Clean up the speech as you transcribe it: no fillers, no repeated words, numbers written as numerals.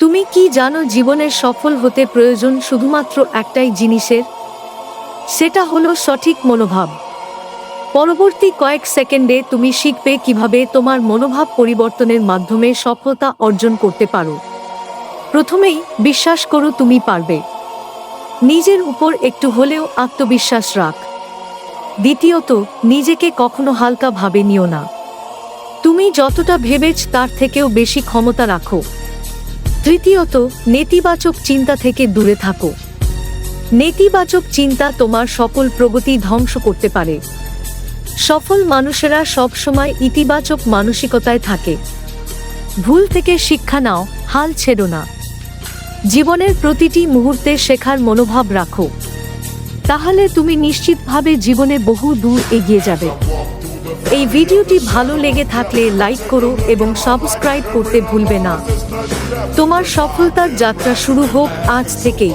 তুমি কি জানো জীবনের সফল হতে প্রয়োজন শুধুমাত্র একটাই জিনিসের? সেটা হলো সঠিক মনোভাব। পরবর্তী কয়েক সেকেন্ডে তুমি শিখবে কিভাবে তোমার মনোভাব পরিবর্তনের মাধ্যমে সফলতা অর্জন করতে পারো। প্রথমেই বিশ্বাস করো তুমি পারবে। নিজের উপর একটু হলেও আত্মবিশ্বাস রাখ। দ্বিতীয়ত, নিজেকে কখনো হালকা ভাবে নিও না। তুমি যতটা ভেবেছ তার থেকেও বেশি ক্ষমতা রাখো। তৃতীয়ত, নেতিবাচক চিন্তা থেকে দূরে থাকো। নেতিবাচক চিন্তা তোমার সকল প্রগতি ধ্বংস করতে পারে। সফল মানুষেরা সবসময় ইতিবাচক মানসিকতায় থাকে। ভুল থেকে শিক্ষা নাও, হাল ছেড়ো না। জীবনের প্রতিটি মুহূর্তে শেখার মনোভাব রাখো। তাহলে তুমি নিশ্চিতভাবে জীবনে বহু দূর এগিয়ে যাবে। এই ভিডিওটি ভালো লেগে থাকলে লাইক করো এবং সাবস্ক্রাইব করতে ভুলবে না। তোমার সফলতার যাত্রা শুরু হোক আজ থেকেই।